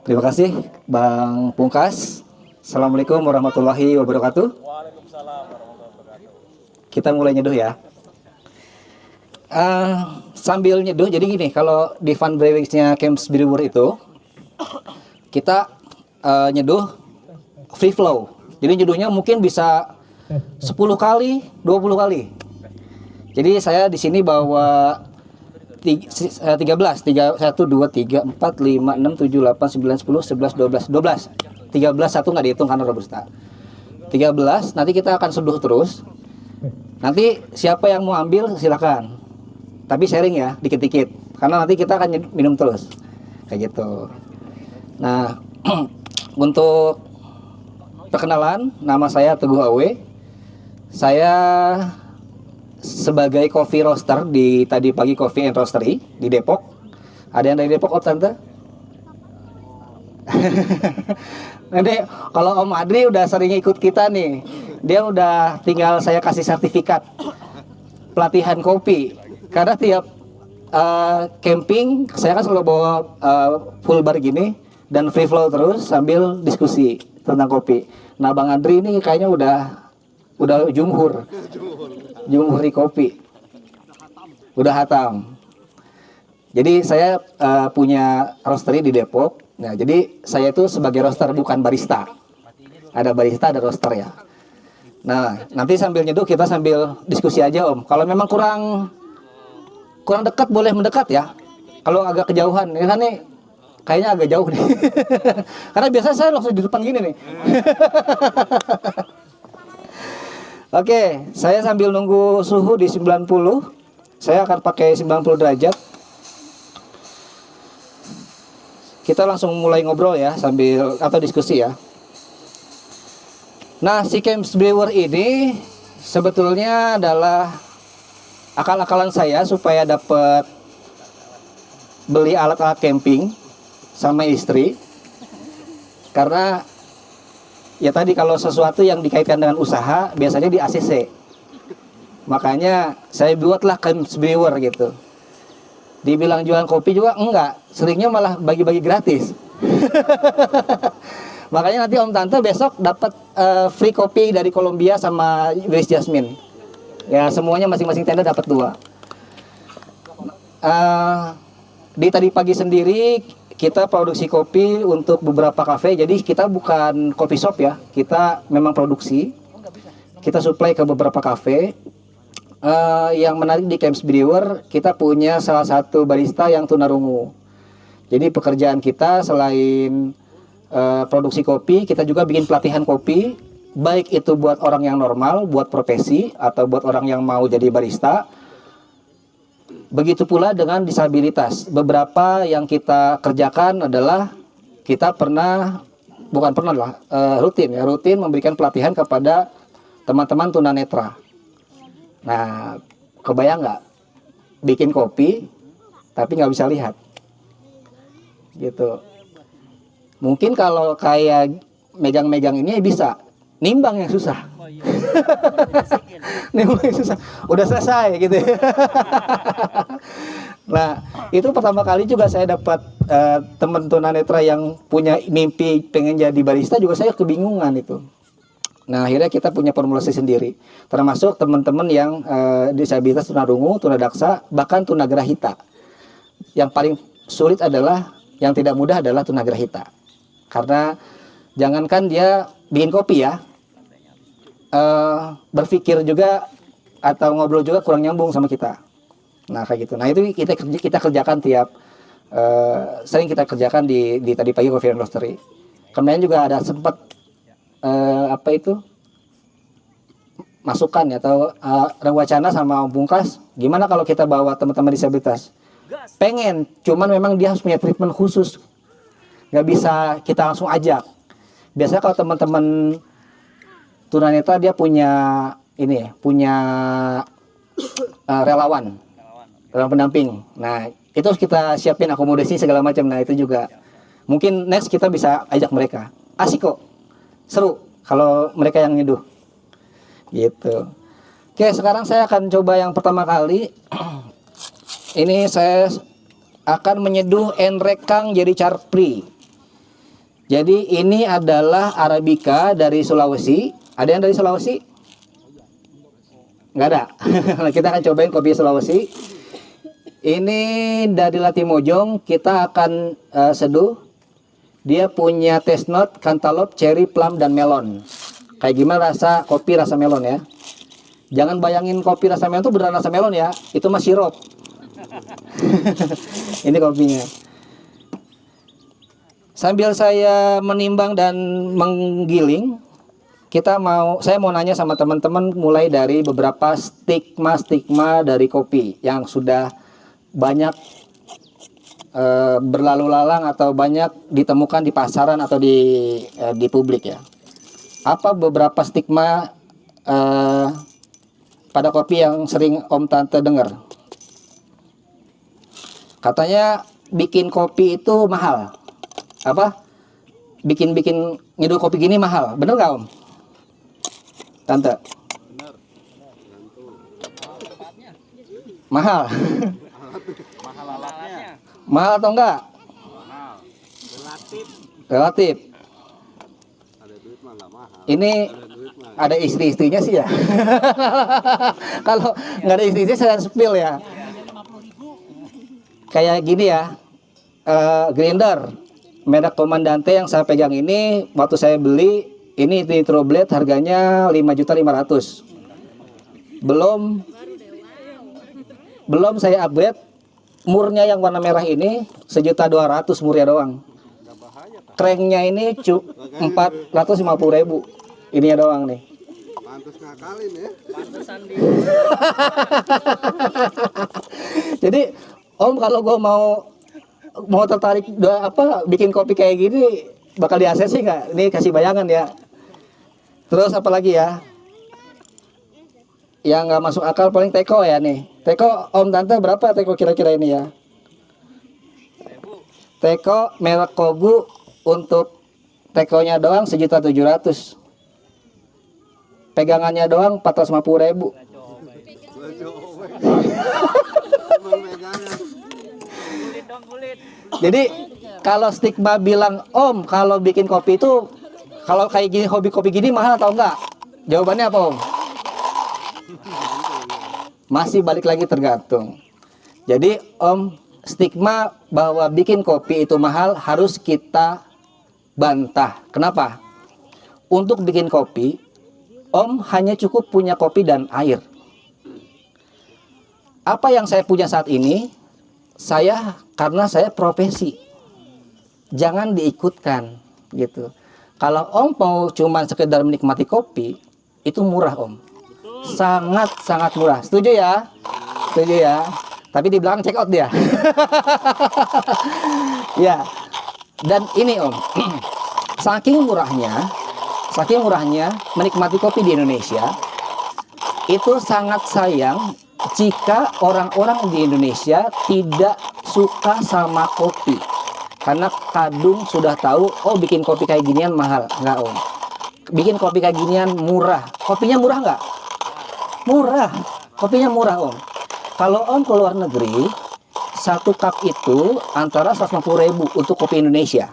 Terima kasih Bang Pungkas. Assalamualaikum warahmatullahi wabarakatuh. Waalaikumsalam warahmatullahi wabarakatuh. Kita mulai nyeduh ya. Sambil nyeduh, jadi gini, kalau di fun brewingsnya Camps Brewer itu kita nyeduh free flow. Jadi nyeduhnya mungkin bisa 10 kali, 20 kali. Jadi saya di sini bawa 13, 1, 2, 3, 4, 5, 6, 7, 8, 9, 10, 11, 12, 12. 13 satu nggak dihitung karena robusta. 13, nanti kita akan seduh terus. Nanti siapa yang mau ambil silakan. Tapi sharing ya, dikit-dikit. Karena nanti kita akan minum terus. Kayak gitu. Nah, untuk perkenalan, nama saya Teguh Awe. Saya sebagai coffee roaster di Tadi Pagi Coffee and Roastery di Depok. Ada yang dari Depok, oh tante? Nanti kalau Om Adri udah sering ikut kita nih, dia udah tinggal saya kasih sertifikat pelatihan kopi. Karena tiap camping saya kan selalu bawa full bar gini dan free flow terus sambil diskusi tentang kopi. Nah Bang Adri ini kayaknya udah jumhur di kopi, udah hatam. Jadi saya punya roastery di Depok. Nah jadi saya itu sebagai roaster bukan barista. Ada barista, ada roaster ya. Nah nanti sambil nyeduh kita sambil diskusi aja Om. Kalau memang kurang dekat boleh mendekat ya. Kalau agak kejauhan, ya kan nih kayaknya agak jauh nih. Karena biasa saya langsung di depan gini nih. Oke, saya sambil nunggu suhu di 90. Saya akan pakai 90 derajat. Kita langsung mulai ngobrol ya sambil atau diskusi ya. Nah, si Camps Brewer ini sebetulnya adalah akal-akalan saya supaya dapat beli alat-alat camping sama istri. Karena ya tadi kalau sesuatu yang dikaitkan dengan usaha biasanya di ACC. Makanya saya buatlah Camps Brewer gitu. Dibilang jualan kopi juga enggak, seringnya malah bagi-bagi gratis. Makanya nanti Om Tante besok dapat free kopi dari Kolombia sama Grace Jasmine. Ya semuanya masing-masing tenda dapat 2. Di Tadi Pagi sendiri kita produksi kopi untuk beberapa kafe. Jadi kita bukan coffee shop ya, kita memang produksi. Kita supply ke beberapa kafe. Yang menarik di Camps Brewer, kita punya salah satu barista yang tunarungu. Jadi pekerjaan kita selain produksi kopi, kita juga bikin pelatihan kopi, baik itu buat orang yang normal, buat profesi, atau buat orang yang mau jadi barista. Begitu pula dengan disabilitas. Beberapa yang kita kerjakan adalah kita rutin memberikan pelatihan kepada teman-teman tunanetra. Nah, kebayang nggak bikin kopi tapi nggak bisa lihat, gitu. Mungkin kalau kayak megang-megang ini bisa, nimbang yang susah. Nimbang yang susah. Udah selesai gitu. Nah, itu pertama kali juga saya dapat teman tunanetra yang punya mimpi pengen jadi barista juga saya kebingungan itu. Nah, akhirnya kita punya formulasi sendiri. Termasuk teman-teman yang disabilitas tunarungu, tunadaksa, bahkan tunagrahita. Yang paling sulit adalah, yang tidak mudah adalah tunagrahita. Karena jangankan dia bikin kopi ya, berpikir juga atau ngobrol juga kurang nyambung sama kita. Nah kayak gitu. Nah itu kita kerjakan sering kita kerjakan di Tadi Pagi Coffee and Roastery. Kemarin juga ada sempat masukan ya, atau wacana sama Om Pungkas, gimana kalau kita bawa teman-teman disabilitas? Pengen, cuman memang dia harus punya treatment khusus, nggak bisa kita langsung ajak. Biasanya kalau teman-teman tunanetra dia punya relawan pendamping. Nah itu harus kita siapin akomodasi segala macam. Nah itu juga mungkin next kita bisa ajak mereka. Asik kok, seru kalau mereka yang nyeduh gitu. Oke, sekarang saya akan coba yang pertama kali. Ini saya akan menyeduh enrekang jadi carpri. Jadi ini adalah Arabica dari Sulawesi. Ada yang dari Sulawesi? Nggak ada. Kita akan cobain kopi Sulawesi. Ini dari Latimojong. Kita akan seduh. Dia punya taste note cantaloupe, cherry, plum, dan melon. Kayak gimana rasa kopi rasa melon ya? Jangan bayangin kopi rasa melon itu beneran rasa melon ya. Itu mah sirup. Ini kopinya. Sambil saya menimbang dan menggiling, saya mau nanya sama teman-teman mulai dari beberapa stigma dari kopi yang sudah banyak berlalu lalang atau banyak ditemukan di pasaran atau di publik ya. Apa beberapa stigma pada kopi yang sering Om Tante dengar? Katanya bikin kopi itu mahal. Apa? Bikin nyeduh kopi gini mahal. Bener gak Om? Tante? Benar. Mahal. Mahal alatnya. Mahal atau enggak? Mahal. Relatif. Relatif. Ada duit mah nggak mahal. Ini ada istri-istrinya sih ya. Kalau nggak ada istri-istrinya saya spill ya. Kayak gini ya. Grinder merek Comandante yang saya pegang ini waktu saya beli ini Nitro Blade harganya 5.500.000. Belum saya upgrade murnya yang warna merah ini 1.200.000 murnya doang. Cranknya ini 450.000. Ininya doang nih. Pantes ngakalin ya. Pantesan di. Jadi Om kalau gue mau tertarik bikin kopi kayak gini bakal di ACC nggak? Ini kasih bayangan ya. Terus apa lagi ya? Yang nggak masuk akal paling teko ya nih. Teko Om Tante berapa teko kira-kira ini ya? Teko merek Kobu untuk tekonya doang 1.700.000. Pegangannya doang 450.000. Jadi kalau stigma bilang Om kalau bikin kopi itu kalau kayak gini hobi kopi gini mahal atau enggak? Jawabannya apa Om? Masih balik lagi tergantung. Jadi Om stigma bahwa bikin kopi itu mahal harus kita bantah. Kenapa? Untuk bikin kopi Om hanya cukup punya kopi dan air. Apa yang saya punya saat ini karena saya profesi. Jangan diikutkan gitu. Kalau Om mau cuman sekedar menikmati kopi, itu murah Om. Sangat murah. Setuju ya? Setuju ya? Tapi di belakang check out dia. Ya. Dan ini Om, saking murahnya menikmati kopi di Indonesia, itu sangat sayang jika orang-orang di Indonesia tidak suka sama kopi. Karena kadung sudah tahu, oh bikin kopi kayak ginian mahal. Enggak Om. Bikin kopi kayak ginian murah. Kopinya murah nggak? Murah. Kopinya murah Om. Kalau Om ke luar negeri, 1 cup itu antara 150.000 untuk kopi Indonesia.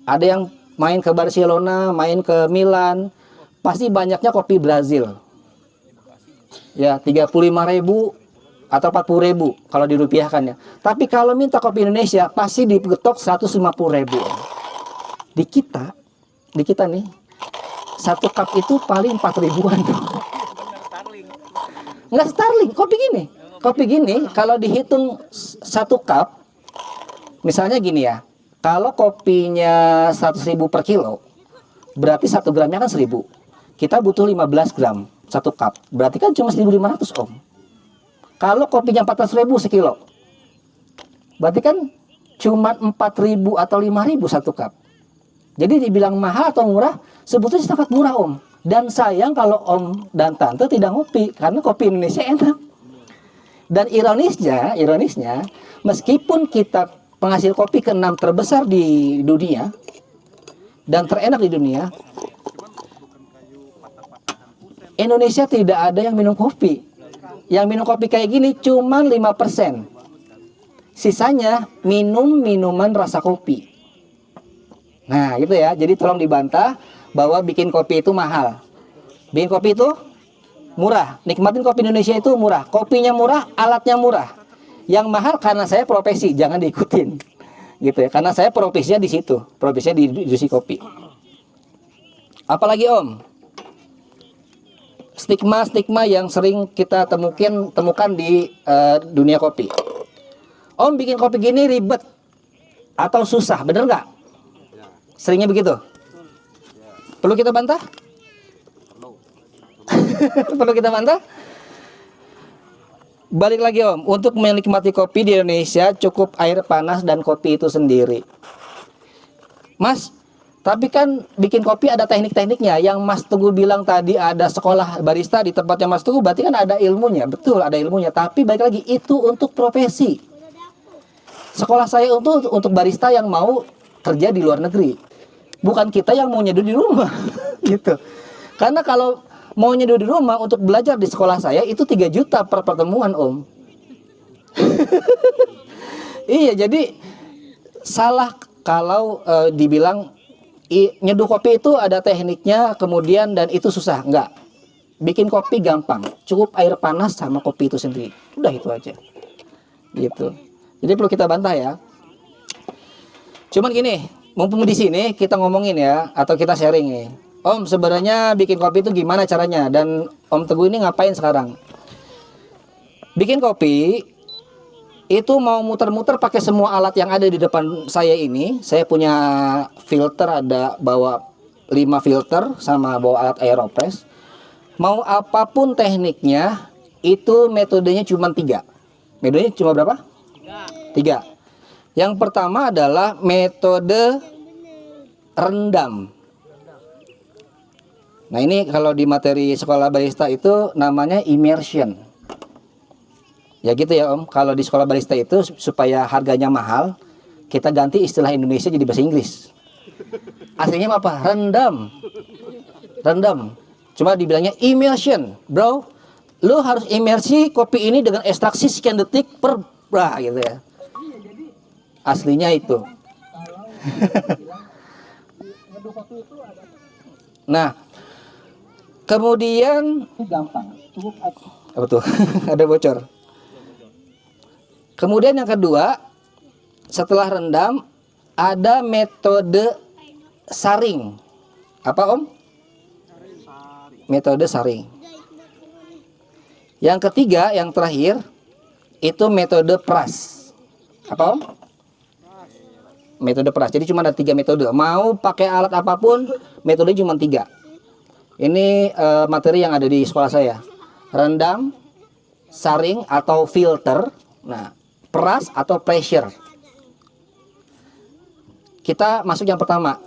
Ada yang main ke Barcelona, main ke Milan, pasti banyaknya kopi Brazil. Ya, 35.000 atau 40.000 kalau dirupiahkan ya. Tapi kalau minta kopi Indonesia pasti digetok 150.000. Di kita nih 1 cup itu paling 4.000-an. Enggak Starling, kopi gini kalau dihitung 1 cup misalnya gini ya. Kalau kopinya 100.000 per kilo, berarti 1 gramnya kan 1.000. Kita butuh 15 gram 1 cup. Berarti kan cuma 1.500 Om. Kalau kopinya 14.000 sekilo, berarti kan cuma 4.000 atau 5.000 1 cup. Jadi dibilang mahal atau murah, sebetulnya sangat murah Om. Dan sayang kalau Om dan Tante tidak ngopi, karena kopi Indonesia enak. Dan ironisnya, meskipun kita penghasil kopi ke-6 terbesar di dunia dan terenak di dunia, Indonesia tidak ada yang minum kopi. Yang minum kopi kayak gini cuma 5%. Sisanya minum minuman rasa kopi. Nah, gitu ya. Jadi tolong dibantah bahwa bikin kopi itu mahal. Bikin kopi itu murah. Nikmatin kopi Indonesia itu murah. Kopinya murah, alatnya murah. Yang mahal karena saya profesi, jangan diikutin. Gitu ya. Karena saya profesinya di situ. Profesinya di industri kopi. Apalagi Om? Stigma-stigma yang sering kita temukan di dunia kopi. Om bikin kopi gini ribet atau susah, bener nggak? Seringnya begitu. Perlu kita bantah? Perlu kita bantah? Balik lagi Om, untuk menikmati kopi di Indonesia cukup air panas dan kopi itu sendiri. Mas, tapi kan bikin kopi ada teknik-tekniknya. Yang Mas Teguh bilang tadi ada sekolah barista di tempatnya Mas Teguh, berarti kan ada ilmunya. Betul, ada ilmunya. Tapi balik lagi, itu untuk profesi. Sekolah saya untuk barista yang mau kerja di luar negeri. Bukan kita yang mau nyeduh di rumah. Gitu. Karena kalau mau nyeduh di rumah untuk belajar di sekolah saya itu 3 juta per pertemuan Om. Iya, jadi salah kalau dibilang nyeduh kopi itu ada tekniknya kemudian dan itu susah. Enggak. Bikin kopi gampang. Cukup air panas sama kopi itu sendiri. Udah itu aja. Gitu. Jadi perlu kita bantah ya. Cuman gini, mumpung di sini kita ngomongin ya atau kita sharing nih. Om, sebenarnya bikin kopi itu gimana caranya? Dan Om Teguh ini ngapain sekarang? Bikin kopi itu mau muter-muter pakai semua alat yang ada di depan saya ini. Saya punya filter, ada bawa 5 filter sama bawa alat aeropress. Mau apapun tekniknya, itu metodenya cuma 3. Metodenya cuma berapa? 3. Yang pertama adalah metode rendam. Nah, ini kalau di materi sekolah barista itu namanya immersion. Ya gitu ya Om, kalau di sekolah barista itu supaya harganya mahal, kita ganti istilah Indonesia jadi bahasa Inggris. Aslinya apa? Rendam. Rendam. Cuma dibilangnya immersion. Bro, lu harus imersi kopi ini dengan ekstraksi sekian detik per gitu ya. Aslinya itu. Nah, kemudian gampang. Apa tuh? Ada bocor. Kemudian yang kedua, setelah rendam ada metode saring. Apa Om? Metode saring. Yang ketiga, yang terakhir itu metode peras. Apa Om? Metode peras. Jadi cuma ada 3 metode. Mau pakai alat apapun, metode cuma 3. Ini materi yang ada di sekolah saya. Rendam, saring atau filter, nah, peras atau pressure. Kita masuk yang pertama.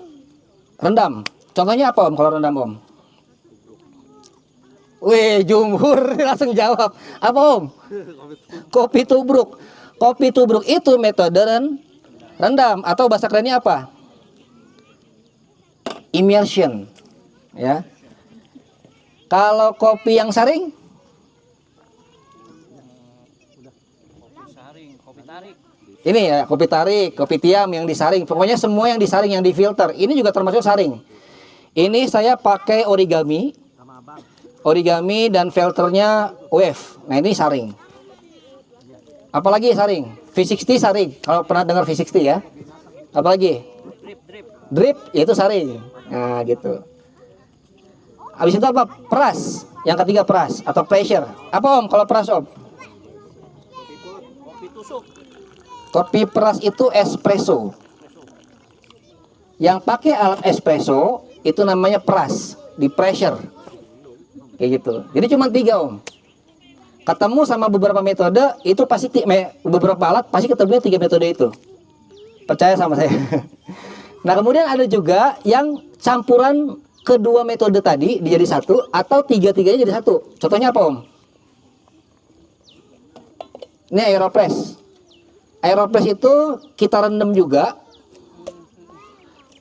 Rendam. Contohnya apa Om kalau rendam Om? Wih, jumhur langsung jawab. Apa Om? Kopi tubruk. Kopi tubruk itu metode rendam atau bahasa kerennya apa? Immersion. Ya. Kalau kopi yang saring? Ini ya, kopi tarik, kopi tiam yang disaring. Pokoknya semua yang disaring, yang difilter. Ini juga termasuk saring. Ini saya pakai origami. Origami dan filternya wave. Nah, ini saring. Apalagi saring? V60 saring. Kalau pernah dengar V60 ya. Apalagi? Drip, yaitu saring. Nah, gitu. Habis itu apa? Peras. Yang ketiga peras atau pressure. Apa Om kalau peras Om? Kopi peras itu espresso. Yang pakai alat espresso itu namanya peras, di pressure. Kayak gitu. Jadi cuma 3 Om. Ketemu sama beberapa metode itu pasti beberapa alat pasti ketemunya 3 metode itu. Percaya sama saya. Nah, kemudian ada juga yang campuran kedua metode tadi dijadi satu atau 3-3-nya jadi satu. Contohnya apa Om? Ini aeropress. Aeropress itu kita rendam juga,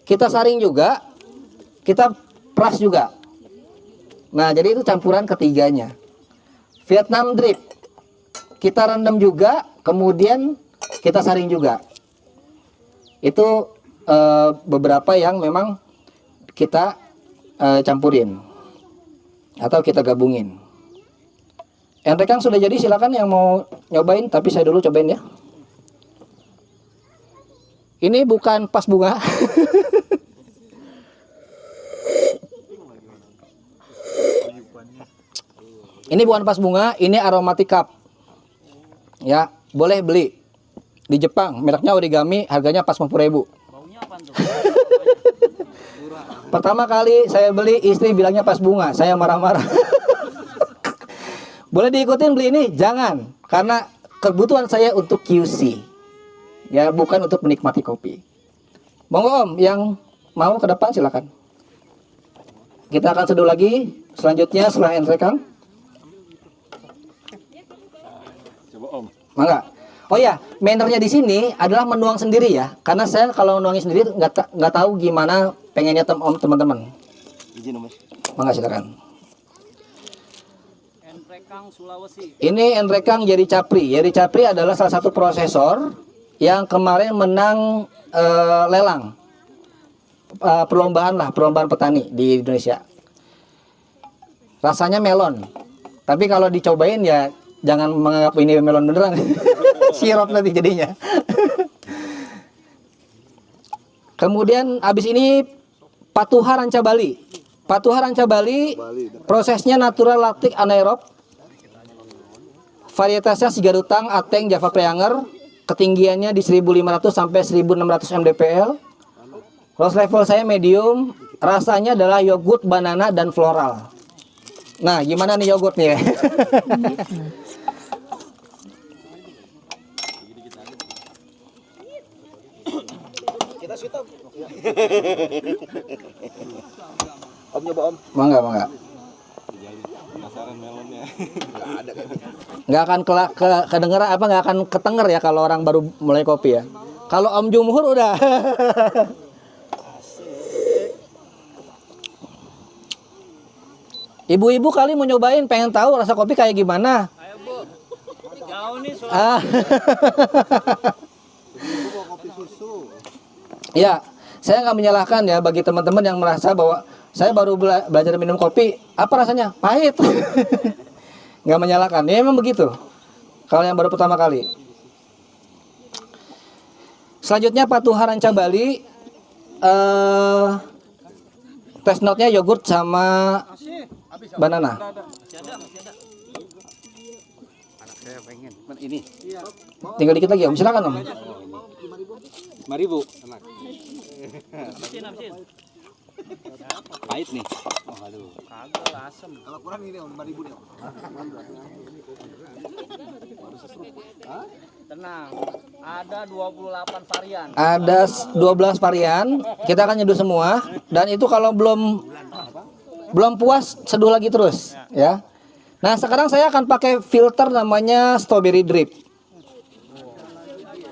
kita saring juga, kita peras juga. Nah, jadi itu campuran ketiganya. Vietnam drip, kita rendam juga, kemudian kita saring juga. Itu beberapa yang memang kita campurin atau kita gabungin. Enrekang sudah jadi, silakan yang mau nyobain, tapi saya dulu cobain ya. Ini bukan pas bunga. Ini bukan pas bunga, ini aromatic cup. Ya, boleh beli. Di Jepang, mereknya Origami, harganya pas 50.000. Baunya apa tuh? Pertama kali saya beli, istri bilangnya pas bunga, saya marah-marah. Boleh diikutin beli ini? Jangan, karena kebutuhan saya untuk QC. Ya, bukan untuk menikmati kopi. Monggo Om, yang mau ke depan silakan. Kita akan seduh lagi. Selanjutnya setelah Enrekang. Coba Om. Mangga. Oh ya, mannernya di sini adalah menuang sendiri ya. Karena saya kalau menuangin sendiri nggak tahu gimana pengennya teman-teman. Izin Om. Mangga silakan. Enrekang Sulawesi. Ini Enrekang Yeri Capri. Yeri Capri adalah salah satu prosesor yang kemarin menang lelang perlombaan petani di Indonesia. Rasanya melon, tapi kalau dicobain ya jangan menganggap ini melon beneran. Sirup nanti jadinya. Kemudian abis ini Patuha Ranca Bali. Patuha Ranca Bali prosesnya natural lactic anaerob. Varietasnya Sigarutang, Ateng, Java Preanger. Ketinggiannya di 1500 sampai 1600 mdpl. Rose level saya medium. Rasanya adalah yogurt, banana, dan floral. Nah, gimana nih yogurtnya? Kita sweet Om. Om nyoba Om. Mangga. Penasaran melonnya. Nggak akan kedengeran apa, nggak akan ketenger ya kalau orang baru mulai kopi ya. Kalau Om Jumhur udah. Ibu-ibu kali mau nyobain, pengen tahu rasa kopi kayak gimana? Ayo Bu. Jauh nih soal. Ah. Ibu mau kopi susu. Ya, saya nggak menyalahkan ya bagi teman-teman yang merasa bahwa saya baru belajar minum kopi, apa rasanya? Pahit. Nggak menyalahkan, ya memang begitu. Kalau yang baru pertama kali. Selanjutnya Patuha Ranca Bali. Test note-nya yogurt sama banana. Masih ada. Anak saya pengen. Ini. Tinggal dikit lagi Om, silakan Om. 5.000. Enak. Habisin. Pahit nih. Oh, aduh. Kagak asem. Kalau kurang ini Om 5.000 nih Om. Tenang. Ada 28 varian. Ada 12 varian, kita akan nyeduh semua. Dan itu kalau belum puas, seduh lagi terus ya. Nah sekarang saya akan pakai filter namanya strawberry drip.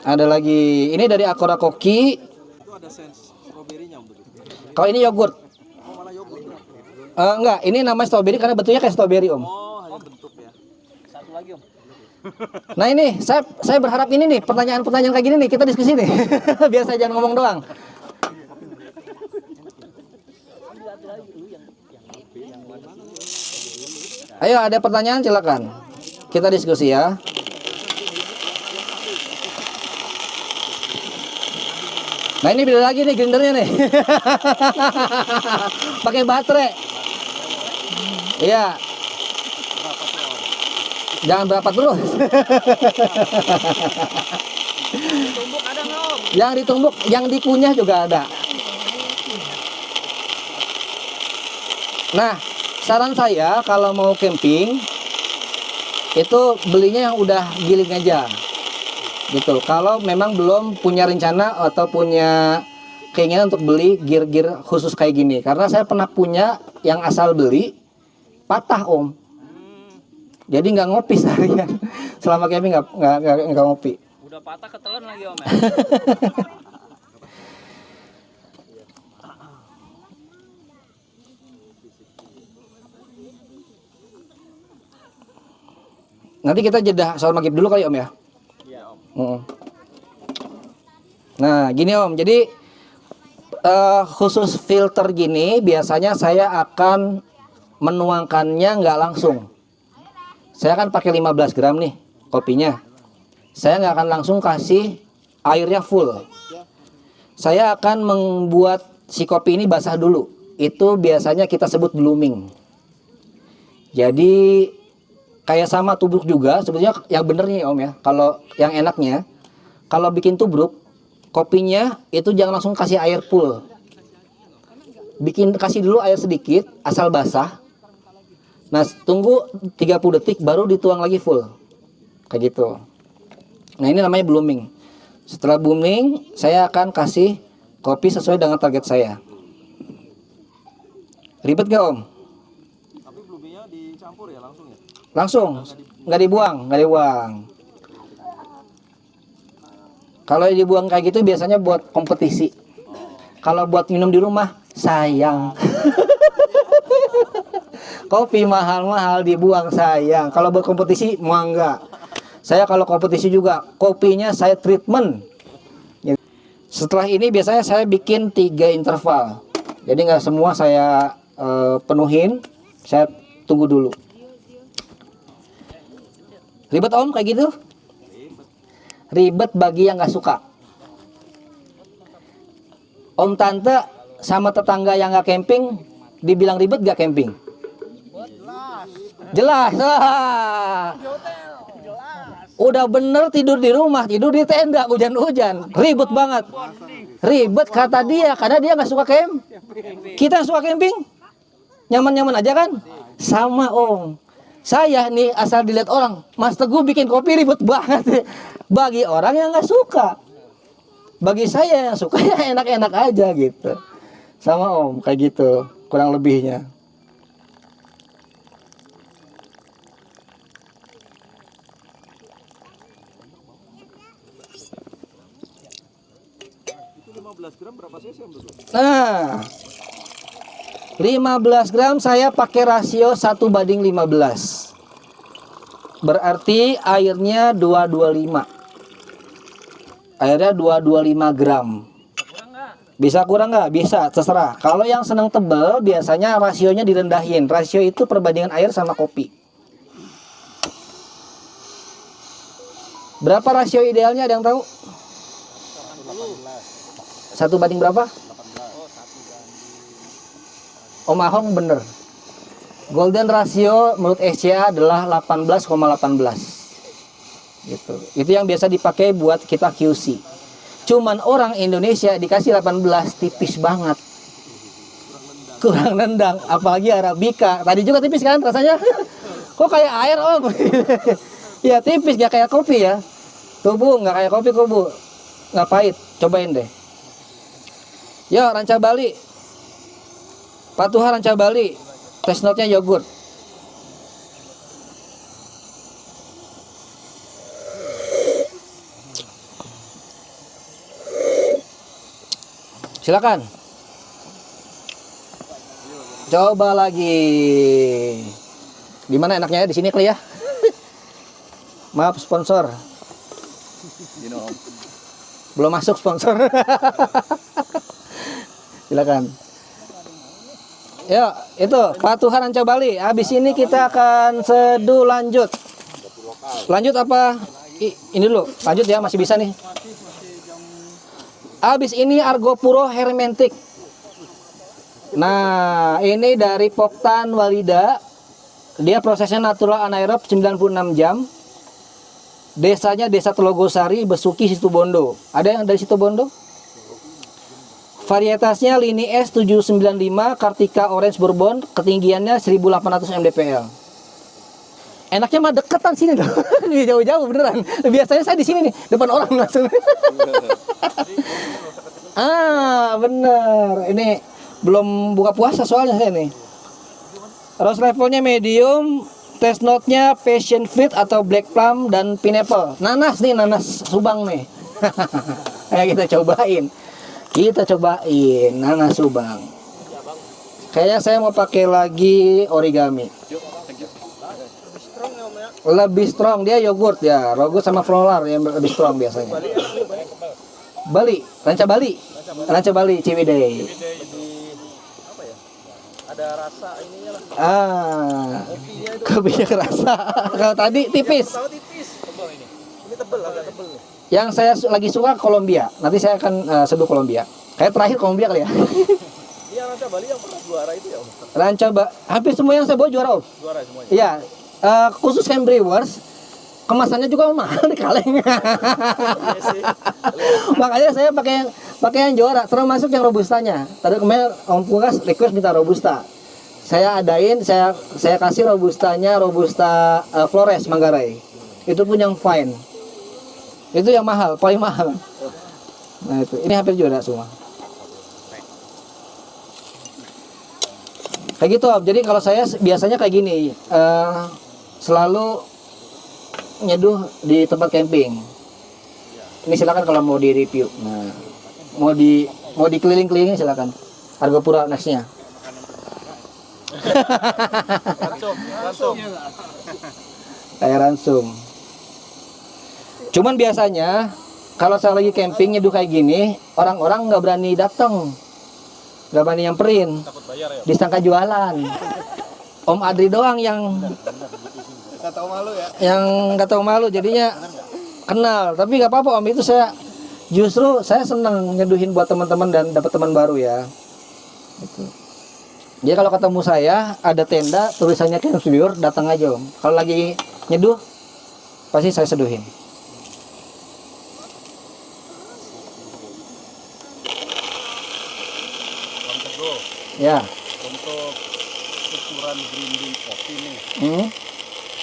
Ada lagi, ini dari Akora Koki. Itu ada sense stroberinya Om begitu. Kalau ini yogurt. Oh, malah yogurt. Enggak, ini namanya strawberry karena bentuknya kayak strawberry Om. Oh, hanya bentuk ya. Satu lagi Om. Nah ini, saya berharap ini nih, pertanyaan-pertanyaan kayak gini nih, kita diskusi nih. Biar saya jangan ngomong doang. Ayo ada pertanyaan silakan. Kita diskusi ya. Nah ini beda lagi nih grindernya nih. Pakai baterai. Iya. Jangan berapa terus. Ditumbuk ada nggak Om? Yang ditumbuk, yang dikunyah juga ada. Nah, saran saya kalau mau camping itu belinya yang udah giling aja. Gitu. Kalau memang belum punya rencana atau punya keinginan untuk beli gear-gear khusus kayak gini, karena saya pernah punya yang asal beli patah Om. Jadi nggak ngopi seharian. Selama camping nggak ngopi. Udah patah ketelan lagi Om ya. Nanti kita jeda soal maghrib dulu kali Om ya. Iya Om. Nah gini Om, jadi khusus filter gini biasanya saya akan menuangkannya nggak langsung. Saya akan pakai 15 gram nih kopinya. Saya nggak akan langsung kasih airnya full. Saya akan membuat si kopi ini basah dulu. Itu biasanya kita sebut blooming. Jadi kayak sama tubruk juga. Sebetulnya yang bener nih Om ya. Kalau yang enaknya, kalau bikin tubruk, kopinya itu jangan langsung kasih air full. Kasih dulu air sedikit, asal basah. Nah, tunggu 30 detik baru dituang lagi full. Kayak gitu. Nah, ini namanya blooming. Setelah blooming, saya akan kasih kopi sesuai dengan target saya. Ribet gak Om? Tapi bloomingnya dicampur ya langsung ya? Langsung, nggak dibuang. Kalau dibuang kayak gitu biasanya buat kompetisi. Kalau buat minum di rumah, sayang. Kopi mahal-mahal dibuang sayang. Kalau buat kompetisi, mau enggak. Saya kalau kompetisi juga, kopinya saya treatment. Setelah ini biasanya saya bikin 3 interval. Jadi nggak semua saya penuhin, saya tunggu dulu. Ribet Om kayak gitu? Ribet bagi yang nggak suka. Om tante sama tetangga yang nggak camping dibilang ribet gak camping? Jelas. Udah bener tidur di rumah, tidur di tenda hujan-hujan, ribet banget. Ribet kata dia karena dia nggak suka camp. Kita suka camping, nyaman-nyaman aja kan? Sama Om. Saya nih asal dilihat orang, Mas Teguh bikin kopi ribet banget. Bagi orang yang nggak suka, bagi saya yang suka ya enak-enak aja gitu. Sama Om kayak gitu, kurang lebihnya. Itu 15 gram berapa cc Om Teguh? Nah, 15 gram saya pakai rasio 1:15. Berarti airnya 225. Airnya 225 gram. Bisa kurang nggak? Bisa, terserah. Kalau yang senang tebal, biasanya rasionya direndahin. Rasio itu perbandingan air sama kopi. Berapa rasio idealnya? Ada yang tahu? 1 banding berapa? Om Ahong bener. Golden rasio menurut SCA adalah 18,18. Gitu. Itu yang biasa dipakai buat kita QC. Cuman orang Indonesia dikasih 18 tipis banget. Kurang nendang, apalagi Arabica. Tadi juga tipis kan rasanya? Kok kayak air Om? Ya tipis, gak kayak kopi ya. Tuh Bu, gak kayak kopi kok Bu. Nggak pahit, cobain deh. Yo, Ranca Bali. Patuha Ranca Bali. Test note-nya yogurt. Silakan. Coba lagi. Di mana enaknya ya? Di sini kali ya. Maaf sponsor. Belum masuk sponsor. Silakan. Ya, itu Patuha Ranca Bali. Habis ini kita akan seduh lanjut. Lanjut apa? Ini dulu. Lanjut ya, masih bisa nih. Habis ini Argopuro Hermentic. Nah, ini dari Poktan Walida. Dia prosesnya natural anaerob 96 jam. Desanya Desa Telogosari, Besuki, Situbondo. Ada yang dari Situbondo? Varietasnya Lini S 795 Kartika Orange Bourbon, ketinggiannya 1800 mdpl. Enaknya mah deketan sini dong. Jauh-jauh beneran. Biasanya saya di sini nih, depan orang langsung. Bener. Ini belum buka puasa soalnya saya nih. Rose levelnya medium, test note-nya passion fruit atau black plum dan pineapple. Nanas nih, nanas Subang nih. Ayo kita cobain. Kita cobain nanas Subang. Kayaknya saya mau pakai lagi origami. Lebih strong dia yogurt ya, yogurt sama floral yang lebih strong biasanya. Bali, Ranca Bali. Ranca Bali Ciwidey. Apa ya? Ada rasa ininya lah. Kopinya itu. Kopinya kerasa. Kalau tadi tipis. Tahu tipis. Tebal ini. Ini tebal, agak tebal nih. Yang saya lagi suka Kolombia. Nanti saya akan seduh Kolombia. Kayak terakhir Kolombia kali ya. Iya, Ranca Bali yang pernah juara itu ya, Om. Hampir semua yang saya bawa juara, Om. Juara semuanya. Iya, khusus Camp Brewers kemasannya juga mahal di kaleng. Iya sih. Makanya saya pakai yang juara, termasuk yang robustanya. Tadi kemarin Om Pugas request minta robusta. Saya adain, saya kasih robustanya, robusta Flores Manggarai. Itu pun yang fine. Itu yang mahal, paling mahal. Nah itu, ini hampir juara semua. Kayak gitu Om. Jadi kalau saya biasanya kayak gini, selalu nyeduh di tempat camping. Ini silakan kalau mau di review. Nah, mau dikeliling-kelilingin silakan. Harga pura nextnya. Langsung. Kayak ransum. Cuman biasanya kalau saya lagi camping nyeduh kayak gini, orang-orang nggak berani datang, nggak berani nyamperin. Takut bayar ya. Disangka jualan. Om Adri doang yang Enggak tahu malu ya. yang nggak tahu malu, jadinya kenal. Tapi nggak apa-apa Om, itu justru saya senang nyeduhin buat teman-teman dan dapat teman baru ya. Gitu. Jadi kalau ketemu saya ada tenda tulisannya Camp Viewer, datang aja Om. Kalau lagi nyeduh pasti saya seduhin. Om Teguh, Ya. untuk ukuran grinding kopi nih,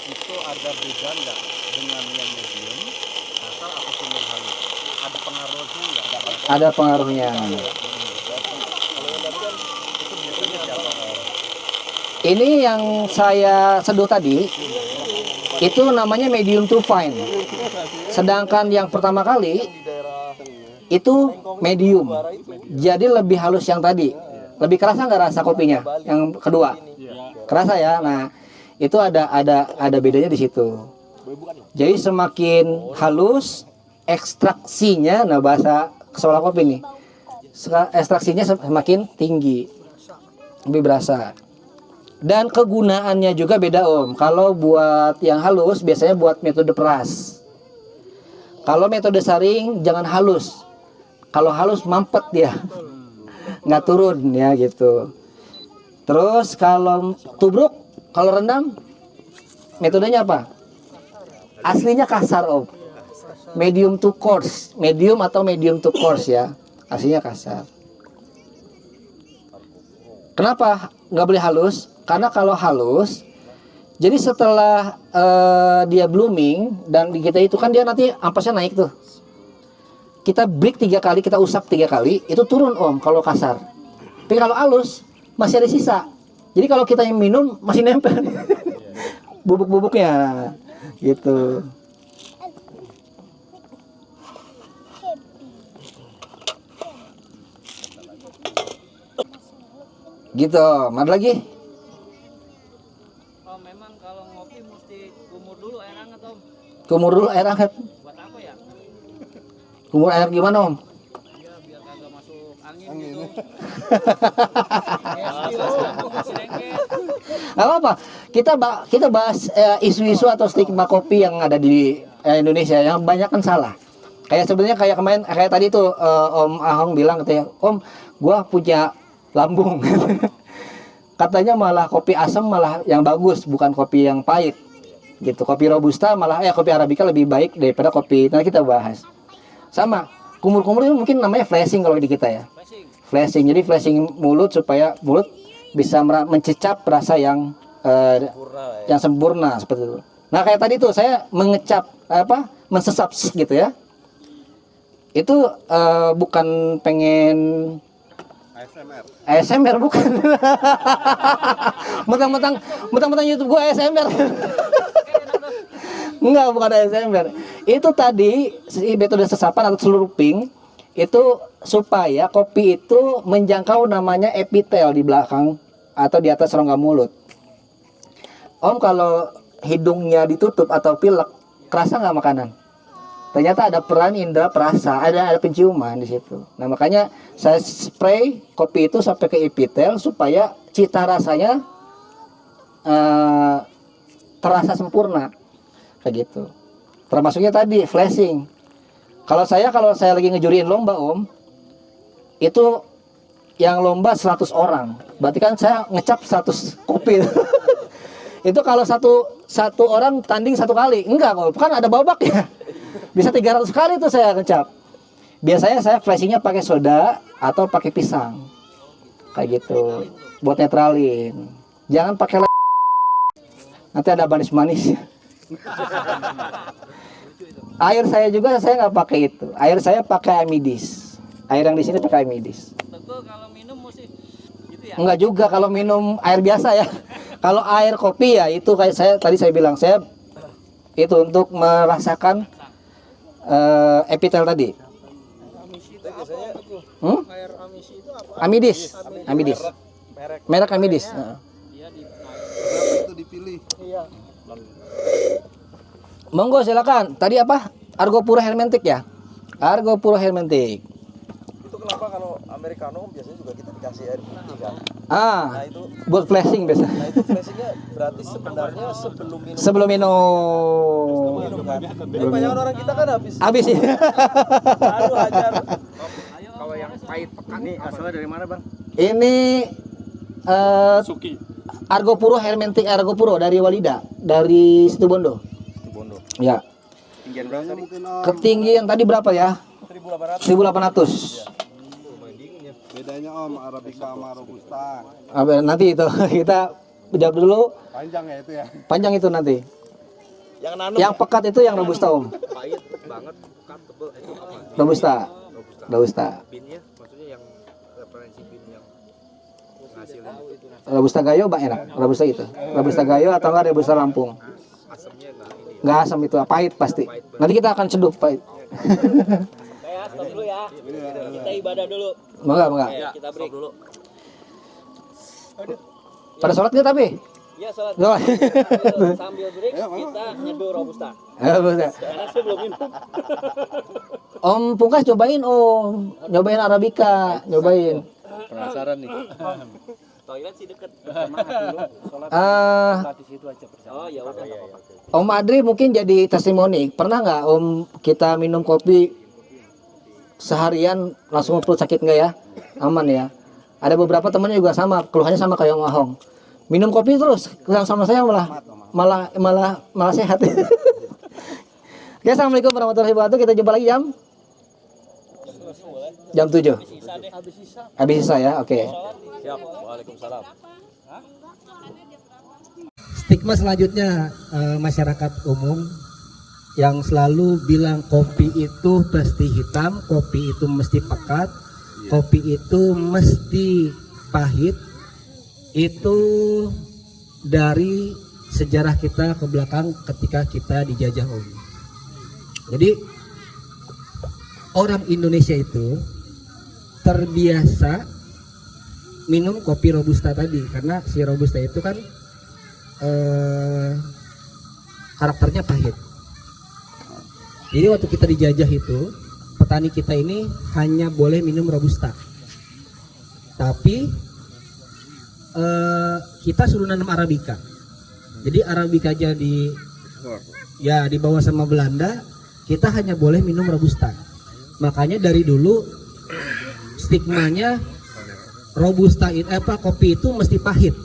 itu ada beda nggak dengan yang medium? Asal aku cuma halus. Ada pengaruhnya nggak? Ada pengaruhnya. Kalau yang tadi kan itu biasanya siapa? Ini yang saya seduh tadi itu namanya medium to fine. Sedangkan yang pertama kali Di daerah itu medium. Jadi lebih halus yang tadi. Lebih kerasa nggak rasa kopinya? Yang kedua. Kerasa ya. Nah, itu ada bedanya di situ. Jadi semakin halus ekstraksinya, nah bahasa kesolah kopi nih. Ekstraksinya semakin tinggi. Lebih berasa. Dan kegunaannya juga beda Om. Kalau buat yang halus biasanya buat metode peras. Kalau metode saring jangan halus. Kalau halus mampet dia. Nggak turun ya gitu. Terus kalau tubruk, kalau rendam metodenya apa? Aslinya kasar Om. Medium to coarse, medium atau medium to coarse ya. Aslinya kasar. Kenapa nggak boleh halus? Karena kalau halus, jadi setelah dia blooming dan di kita itu kan dia nanti ampasnya naik tuh. Kita break 3 kali, kita usap 3 kali, itu turun Om kalau kasar. Tapi kalau halus masih ada sisa. Jadi kalau kita yang minum masih nempel bubuk-bubuknya, gitu. Gitu, ada lagi? Oh, memang kalau ngopi mesti kumur dulu air hangat Om. Kumur dulu air hangat. Buat apa ya? Kumur air gimana Om? Ya biar kagak masuk angin gitu. Gak apa-apa. Kita bahas isu-isu atau stigma kopi yang ada di Indonesia yang banyak kan salah. Kayak sebenarnya kayak kemarin kayak tadi tuh Om Ahong bilang katanya, Om, gua punya lambung. Katanya malah kopi asam malah yang bagus, bukan kopi yang pahit. Gitu. Kopi robusta malah kopi arabica lebih baik daripada kopi. Nanti kita bahas. Sama, kumur-kumur itu mungkin namanya flashing kalau di kita ya. Flashing. Jadi flashing mulut supaya mulut bisa mencecap rasa yang sempurna seperti itu. Nah, kayak tadi tuh saya mengecap mensesap gitu ya. Itu bukan pengen ASMR bukan. Mentang-mentang YouTube gua ASMR. Enggak, bukan ASMR. Itu tadi metode sesapan atau slurping itu supaya kopi itu menjangkau namanya epitel di belakang atau di atas rongga mulut. Om, kalau hidungnya ditutup atau pilek, kerasa nggak makanan? ternyata ada peran indera perasa, ada penciuman di situ. Nah makanya saya spray kopi itu sampai ke epitel supaya cita rasanya terasa sempurna, kayak gitu. Termasuknya tadi flashing. Kalau saya lagi ngejuriin lomba Om, itu yang lomba 100 orang, berarti kan saya ngecap 100 kopi. Itu kalau satu orang tanding 1 kali, enggak kok, kan ada babak ya. Bisa 300 kali tuh saya ngecap. Biasanya saya flashingnya pakai soda atau pakai pisang, kayak gitu, buat netralin. Jangan pakai nanti ada manis-manis. Air saya juga saya nggak pakai itu. Air saya pakai Amidis. Air yang di sini pakai Amidis. Teguh kalau minum mesti gitu ya. Enggak juga kalau minum air biasa ya. Kalau air kopi ya itu kayak saya bilang saya itu untuk merasakan epitel tadi. Air amisi itu apa? Amidis. Merek Amidis. Dia di Kenapa itu dipilih? iya. Monggo silakan. Tadi apa? Argo Puro Hermentic ya? Argo Puro Hermentic. Itu kenapa kalau americano biasanya juga kita dikasih air putih kan? Ah, Nah itu buat flashing biasa. Nah itu flashingnya berarti sebenarnya sebelum minum. Sebelum minum. Minum kan. Jadi banyak orang kita kan Habis ya. Aduh hajar. Kalau yang pahit pekan nih asalnya dari mana bang? Ini Argo Puro Hermentic Argo Puro dari Walida, dari Situbondo. Bondo. Ya. Tinggian berapa tadi? Mungkin Ketinggian tadi berapa ya? 1800. 1800. Bedanya Om Arabica sama Robusta. Nanti itu kita jawab dulu. Panjang ya itu ya. Panjang itu nanti. Yang nanam. Yang pekat itu yang Robusta Om. Pahit banget, pekat, tebel itu apa? Robusta. Robusta. Robusta. Binnya maksudnya yang referensi bin yang ngasilin Robusta Gayo mbak enak. Robusta itu. Robusta Gayo atau enggak Robusta Lampung. asamnya enggak ini ya. Enggak asam itu, pahit pasti. Nanti kita akan seduh pahit. Kayak stop dulu ya. Kita ibadah dulu. Enggak. Ya, kita break dulu. Pada sholat nggak tapi? Ya, salat. Sholat. Sambil break kita nyeduh robusta. Robusta. Karena saya belum minum. Om Pungkas cobain Om, nyobain Arabica, nyobain. Penasaran nih. Toilet sih deket. Ah, Oh, ya udah. Om Adri mungkin jadi testimoni. Pernah nggak Om kita minum kopi seharian langsung perut sakit nggak ya? Aman ya. Ada beberapa temannya juga sama, keluhannya sama kayak Om Ahong. Minum kopi terus, yang sama saya malah sehat. Oke, assalamualaikum warahmatullahi wabarakatuh. Kita jumpa lagi jam 7. Habis sisa ya, oke. Siap. Waalaikumsalam. Stigma selanjutnya masyarakat umum yang selalu bilang kopi itu pasti hitam, kopi itu mesti pekat, kopi itu mesti pahit. Itu dari sejarah kita ke belakang ketika kita dijajah Om. Jadi orang Indonesia itu terbiasa minum kopi robusta tadi karena si robusta itu kan karakternya pahit. Jadi waktu kita dijajah itu petani kita ini hanya boleh minum robusta, tapi kita suruh nanam arabica. Jadi arabica aja dibawa sama Belanda, kita hanya boleh minum robusta. Makanya dari dulu stigmanya robusta kopi itu mesti pahit.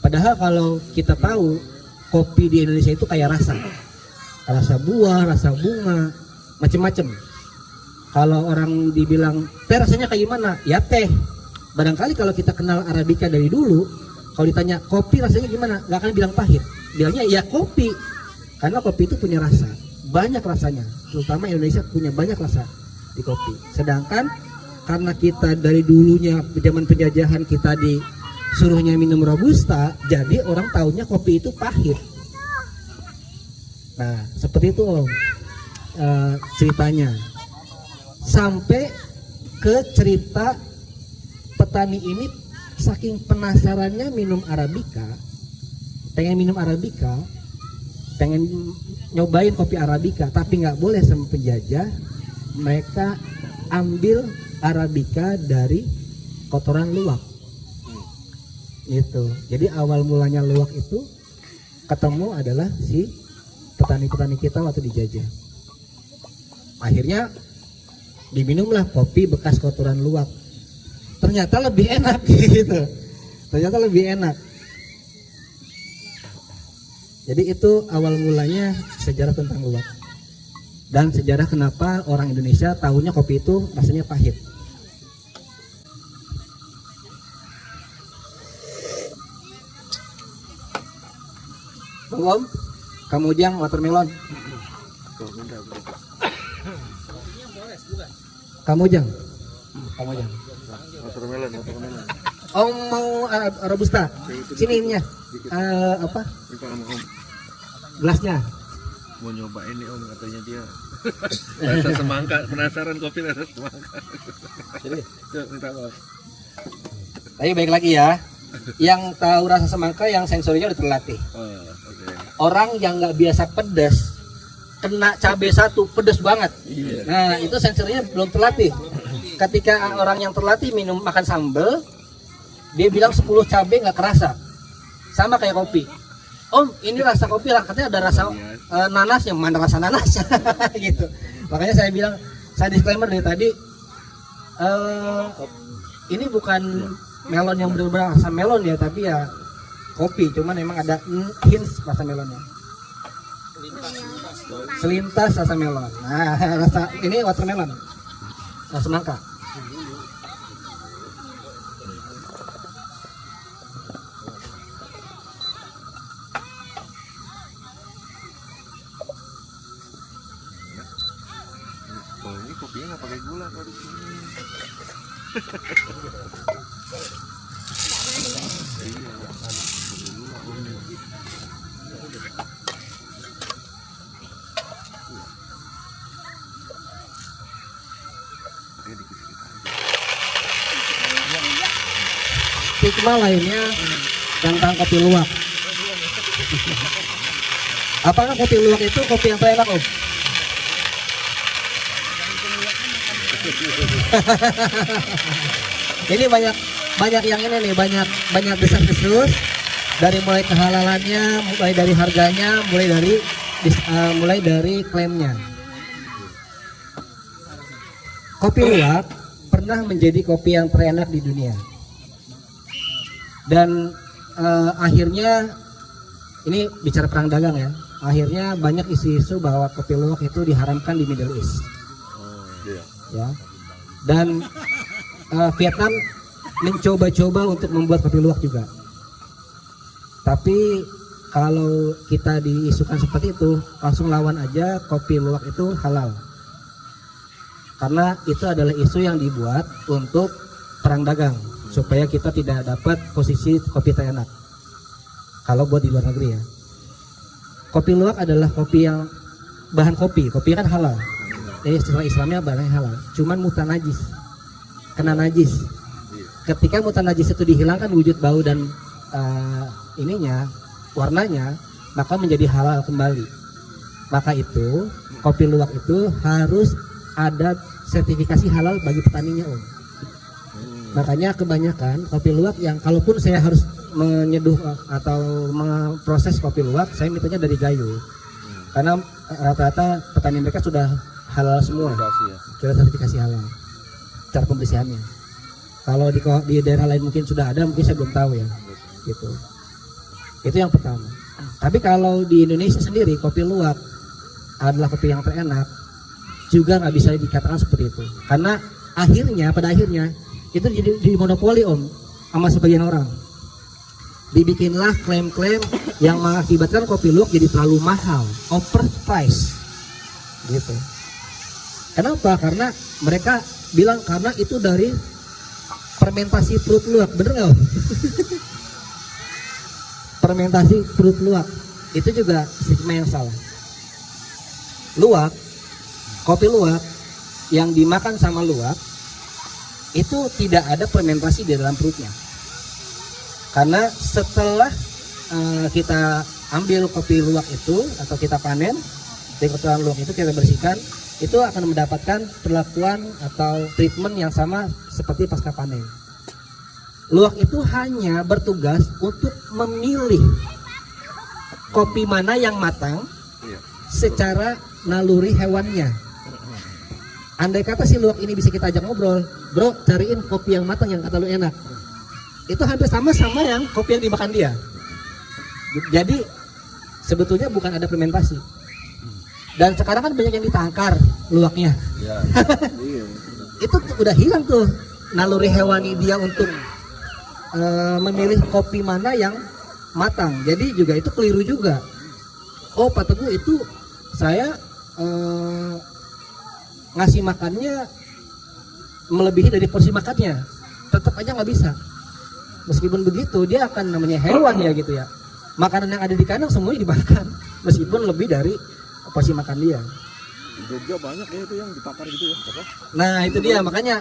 Padahal kalau kita tahu kopi di Indonesia itu kayak rasa buah, rasa bunga, macem-macem. Kalau orang dibilang teh rasanya kayak gimana? Ya teh. Barangkali kalau kita kenal arabica dari dulu, kalau ditanya kopi rasanya gimana, nggak akan bilang pahit. Bilangnya ya kopi, karena kopi itu punya rasa, banyak rasanya. Terutama Indonesia punya banyak rasa di kopi. Sedangkan karena kita dari dulunya zaman penjajahan kita disuruhnya minum robusta, jadi orang taunya kopi itu pahit. Nah seperti itu Om ceritanya. Sampai ke cerita petani ini saking penasarannya minum arabica, pengen minum arabica, pengen nyobain kopi Arabica tapi nggak boleh sama penjajah, mereka ambil Arabica dari kotoran luwak. Itu. Jadi awal mulanya luwak itu ketemu adalah si petani-petani kita waktu dijajah. Akhirnya diminumlah kopi bekas kotoran luwak. Ternyata lebih enak gitu. Ternyata lebih enak. Jadi itu awal mulanya sejarah tentang luwak. Dan sejarah kenapa orang Indonesia tahunya kopi itu rasanya pahit. Om, kamu ujang watermelon. Kamu ujang. Kamu ujang. Watermelon. Om mau robusta. Sini ininya. Apa? Gelasnya. Mau nyobain nih Om, katanya dia. Rasa semangka, penasaran kopi rasa semangka. Jadi, minta maaf. tapi baik lagi ya. Yang tahu rasa semangka yang sensorinya udah terlatih. Orang yang nggak biasa pedas, kena cabai satu pedas banget. Nah itu sensorinya belum terlatih. Ketika orang yang terlatih makan sambal, dia bilang 10 cabai nggak kerasa. Sama kayak kopi. Om, ini rasa kopi katanya ada rasa nanasnya, mana rasa nanasnya gitu. Makanya saya bilang, saya disclaimer dari tadi, ini bukan melon yang benar-benar rasa melon ya, tapi ya kopi, cuman memang ada hints rasa melonnya. Selintas rasa melon. Nah, rasa ini watermelon. Rasa semangka. Oh, ini kopinya nggak pakai gula kalau di sini. Hikmah lainnya tentang kopi luwak. Apakah kopi luwak itu kopi yang terenak, Om? Ini banyak yang ini nih, banyak desas-desus dari mulai kehalalannya, mulai dari harganya, mulai dari klaimnya. Kopi luwak pernah menjadi kopi yang terenak di dunia. Dan akhirnya ini bicara perang dagang ya. Akhirnya banyak isu-isu bahwa kopi luwak itu diharamkan di Middle East. Ya. Dan Vietnam mencoba-coba untuk membuat kopi luwak juga. Tapi kalau kita diisukan seperti itu, langsung lawan aja, kopi luwak itu halal. Karena itu adalah isu yang dibuat untuk perang dagang, supaya kita tidak dapat posisi kopi terenak. Kalau buat di luar negeri ya. Kopi luwak adalah kopi yang bahan kopi kan halal. Jadi setelah Islamnya barangnya halal, cuman mutanajis, kena najis. Ketika mutanajis itu dihilangkan wujud bau dan warnanya, maka menjadi halal kembali. Maka itu kopi luwak itu harus ada sertifikasi halal bagi petaninya, Om. Makanya kebanyakan kopi luwak yang kalaupun saya harus menyeduh atau memproses kopi luwak, saya mintanya dari Gayo. Karena rata-rata petani mereka sudah halal semua, sudah sertifikasi halal cara pembersihannya. Kalau di daerah lain mungkin sudah ada, mungkin saya belum tahu ya, gitu. Itu yang pertama. Tapi kalau di Indonesia sendiri kopi luwak adalah kopi yang terenak, juga nggak bisa dikatakan seperti itu. Karena pada akhirnya itu jadi monopoli, Om, sama sebagian orang. Dibikinlah klaim-klaim yang mengakibatkan kopi luwak jadi terlalu mahal, overpriced, gitu. Kenapa? Karena mereka bilang karena itu dari fermentasi fruit luwak, bener nggak? Fermentasi fruit luwak itu juga stigma yang salah. Luwak, kopi luwak yang dimakan sama luwak itu tidak ada fermentasi di dalam perutnya. Karena setelah kita ambil kopi luwak itu atau kita panen dari kotoran luwak itu kita bersihkan, itu akan mendapatkan perlakuan atau treatment yang sama seperti pasca panen. Luwak itu hanya bertugas untuk memilih kopi mana yang matang secara naluri hewannya. Andai kata si luwak ini bisa kita ajak ngobrol, bro cariin kopi yang matang yang kata lu enak, itu hampir sama yang kopi yang dimakan dia. Jadi sebetulnya bukan ada fermentasi. Dan sekarang kan banyak yang ditangkar luwaknya. Ya. Itu udah hilang tuh naluri hewani dia untuk memilih kopi mana yang matang. Jadi juga itu keliru juga. Oh Pak Teguh, itu saya ngasih makannya melebihi dari porsi makannya, tetap aja nggak bisa. Meskipun begitu dia akan namanya hewan ya gitu ya, makanan yang ada di kandang semuanya dimakan meskipun lebih dari porsi makan dia. Di Jogja banyak ya itu yang ditakar gitu ya, apa? Nah itu dia makanya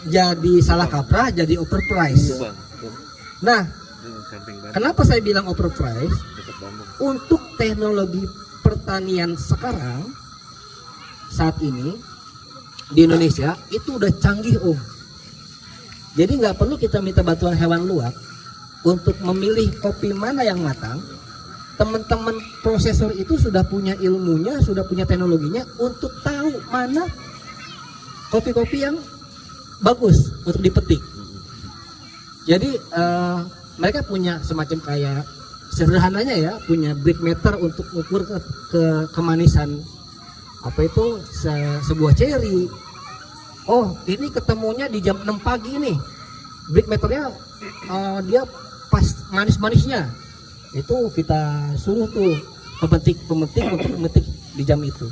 jadi salah kaprah, jadi overprice. Bang. Nah Samping Bandung, kenapa saya bilang overprice? dekat Bandung. Untuk teknologi pertanian sekarang saat ini di Indonesia itu udah canggih Om. Jadi nggak perlu kita minta bantuan hewan luwak untuk memilih kopi mana yang matang. Teman-teman prosesor itu sudah punya ilmunya, sudah punya teknologinya untuk tahu mana kopi-kopi yang bagus untuk dipetik. Jadi mereka punya semacam kayak sederhananya ya, punya brick meter untuk ukur ke kemanisan apa itu sebuah cherry. Oh ini ketemunya di jam 6 pagi nih, brick meternya dia pas manis-manisnya, itu kita suruh tuh pemetik untuk memetik di jam itu.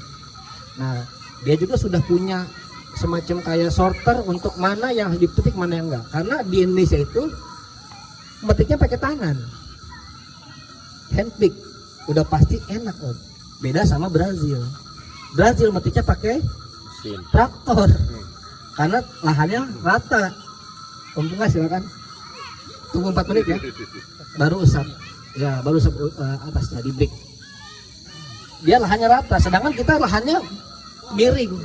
Nah dia juga sudah punya semacam kayak sorter untuk mana yang dipetik mana yang enggak, karena di Indonesia itu memetiknya pakai tangan, hand pick, udah pasti enak Om. Beda sama Brazil metiknya pakai traktor karena lahannya rata. Om Punggas silakan tunggu 4 menit ya, baru usap atasnya di break. Dia lahannya rata, sedangkan kita lahannya miring.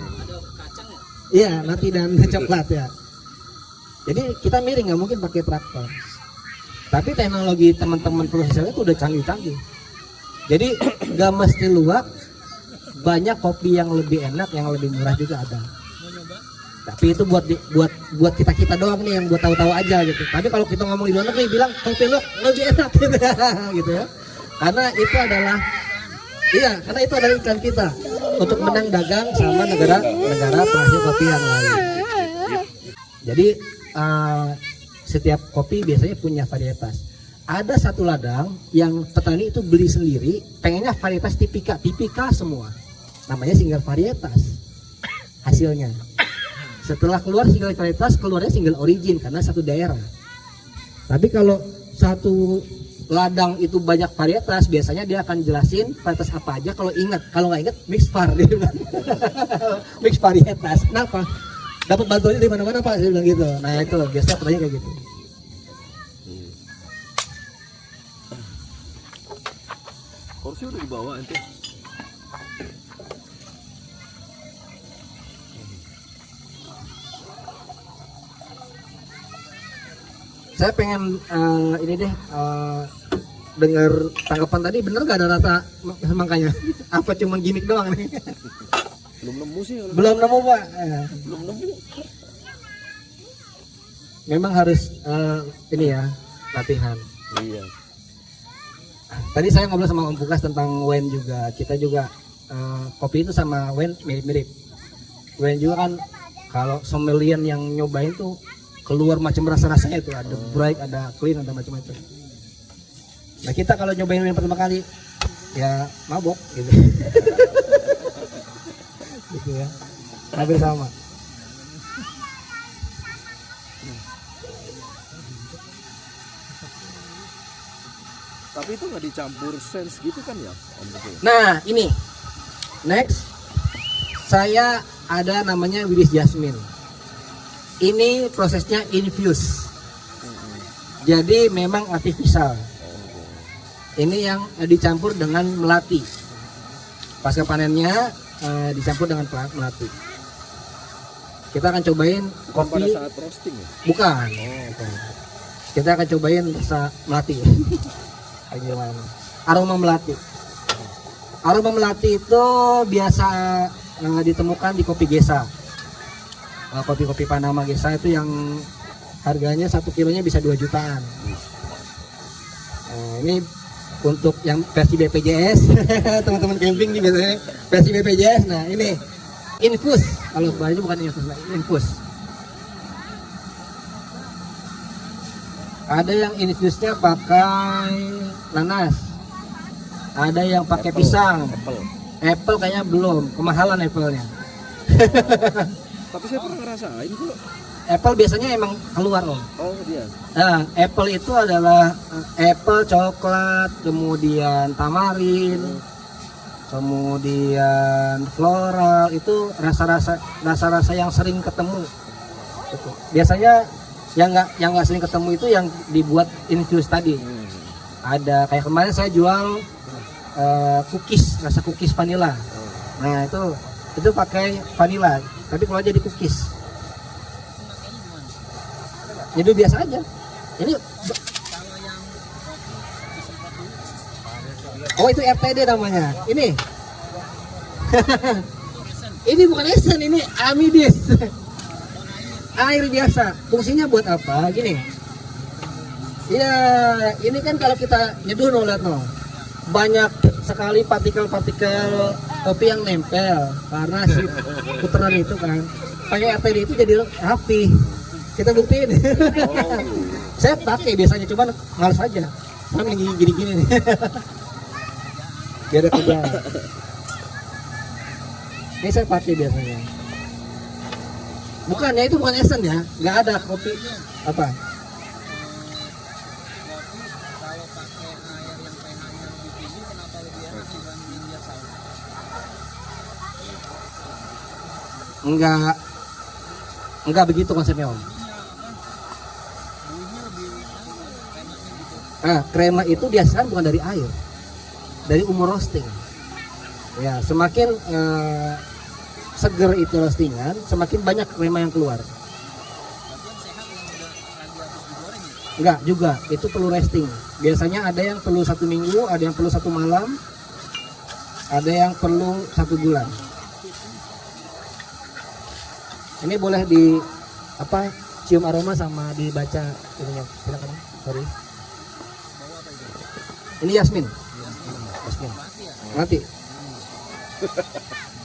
Iya, nati dan coklat ya. Jadi kita miring, nggak mungkin pakai traktor. Tapi teknologi teman-teman prosesor itu udah canggih-canggih. Jadi nggak mesti luwak, banyak kopi yang lebih enak, yang lebih murah juga ada. Tapi itu buat kita doang nih yang buat tahu-tahu aja gitu. Tapi kalau kita ngomong di luar negeri bilang kopi luwak lebih enak gitu ya. Karena itu adalah iklan kita untuk menang dagang sama negara penghasil kopi yang lain. Jadi setiap kopi biasanya punya varietas. Ada satu ladang yang petani itu beli sendiri, pengennya varietas tipika semua. Namanya single varietas. Hasilnya. Setelah keluar single varietas, keluarnya single origin karena satu daerah. Tapi kalau satu ladang itu banyak varietas, biasanya dia akan jelasin varietas apa aja. Kalau nggak ingat mix var, mix varietas. Kenapa? Dapat bantuannya di mana-mana Pak, saya bilang gitu. Nah itu biasanya pertanyaan kayak gitu. Kursi udah dibawa ente. Saya pengen ini deh dengar tanggapan tadi, bener gak ada rasa makanya? Apa cuman gimmick doang nih? Belum nemu sih. Belum nemu Pak. Belum nemu. Memang harus ini ya, latihan. Iya. Tadi saya ngobrol sama Om Punggas tentang wine juga. Kita juga kopi itu sama wine mirip-mirip. Wine juga kan kalau sommelier yang nyobain tuh keluar macam rasa-rasanya itu, ada bright, ada clean, ada macam-macam. Nah kita kalau nyobain wine pertama kali ya mabok gitu. Gitu ya. Hampir sama. Tapi itu nggak dicampur sense gitu kan ya Om Teguh? Nah ini next saya ada namanya Wilis Jasmine. Ini prosesnya infuse, jadi memang artificial. Ini yang dicampur dengan melati. Pasca panennya dicampur dengan melati. Kita akan cobain Pada kopi. saat roasting ya? Bukan. Bukan. Kita akan cobain rasa melati. Gimana? Aroma melati. Aroma melati itu biasa ditemukan di kopi Gesa. Kopi-kopi Panama Gesa itu yang harganya 1 kilonya bisa 2 jutaan. Ini untuk yang versi BPJS, teman-teman camping nih biasanya versi BPJS. Nah ini infus, kalau bahasanya bukan infus, infus. Ada yang infusnya pakai nanas, ada yang pakai pisang. Apple kayaknya belum, kemahalan Apple-nya. Tapi saya pernah ngerasain kok. Apple biasanya emang keluar Om. Oh dia. Nah, apple itu adalah apple coklat, kemudian tamarin, kemudian floral, itu rasa-rasa yang sering ketemu. Gitu. Biasanya yang nggak sering ketemu itu yang dibuat infus tadi. Ada kayak kemarin saya jual cookies, rasa cookies vanilla. Nah itu pakai vanilla, tapi kalau jadi cookies. Jadi biasa aja. Ini oh itu RTD namanya. Ini. Ini bukan esen, ini amidis. Air biasa. Fungsinya buat apa? Gini. Ya, ini kan kalau kita nyeduh lihat no. Banyak sekali partikel-partikel kopi yang nempel karena si putaran itu kan. Pakai RTD itu jadi rapi. Kita buktiin. Saya pakai biasanya, cuman males aja. Sama gini-gini nih. Biar ada kerja. Ini saya pakai biasanya. Bukannya itu bukan esen ya, nggak ada kopi apa. Enggak begitu konsepnya Om. Krema itu biasanya bukan dari air, dari umur roasting. Ya, semakin seger itu roastingan, semakin banyak krema yang keluar. Enggak juga, itu perlu resting. Biasanya ada yang perlu 1 minggu, ada yang perlu 1 malam, ada yang perlu 1 bulan. Ini boleh di cium aroma sama dibaca ininya. Silakan. Sorry. Ini Yasmin. Yasmin. Nanti.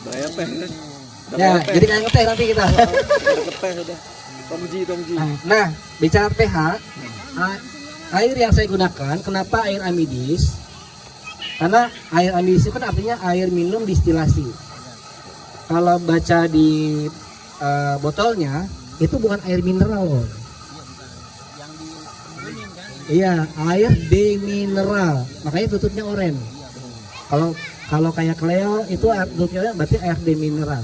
Bayar teh. Ya, jadi kayak ngeteh nanti kita. Teh udah. Tongji. Nah, bicara pH, air yang saya gunakan, kenapa air amidis? Karena air amidis itu kan artinya air minum distilasi. Kalau baca di botolnya, itu bukan air mineral loh. Iya, air demineral, makanya tutupnya oranye. Kalau kayak Cleo itu tutupnya berarti air demineral.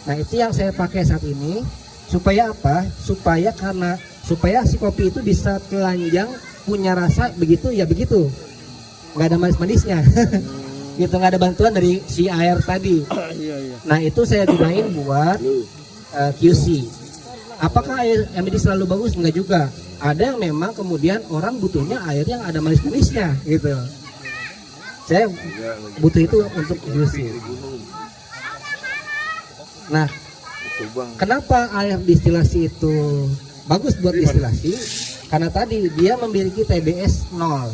Nah itu yang saya pakai saat ini supaya apa? Supaya si kopi itu bisa telanjang, punya rasa begitu ya begitu, nggak ada manis-manisnya. Gitu, nggak ada bantuan dari si air tadi. Nah itu saya gunain buat QC. Apakah air amidis selalu bagus? Enggak juga. Ada yang memang kemudian orang butuhnya air yang ada manis-manisnya gitu. Saya butuh itu untuk QC. Nah, kenapa air distilasi itu bagus buat distilasi? Karena tadi dia memiliki TDS 0.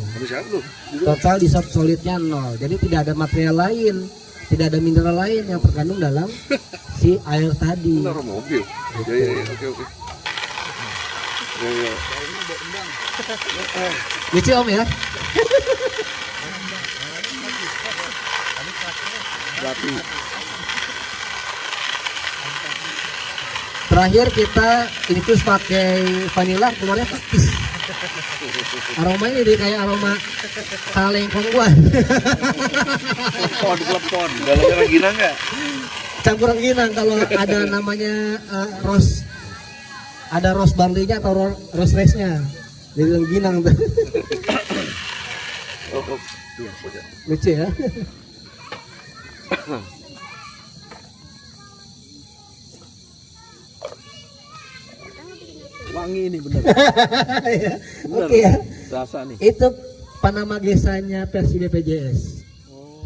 Total dissolved solidnya 0. Jadi tidak ada material lain, tidak ada mineral lain yang terkandung dalam si air tadi. Taruh mobil. Ya, oke. Ya. Lucu Om ya. Terakhir kita infus pakai vanilla, keluarnya pakis. Aromanya jadi kayak aroma kaleng kongguan. Telepon. Dalamnya rengginang nggak? Campur rengginang kalau ada namanya rose. Ada rose barley-nya atau rose race-nya. Jadi rengginang tuh. Iya, bocah. Lucu ya. Wangi ini bener. Ya, oke ya. Rasa nih. Itu Panama Gesanya versi BPJS. Oh.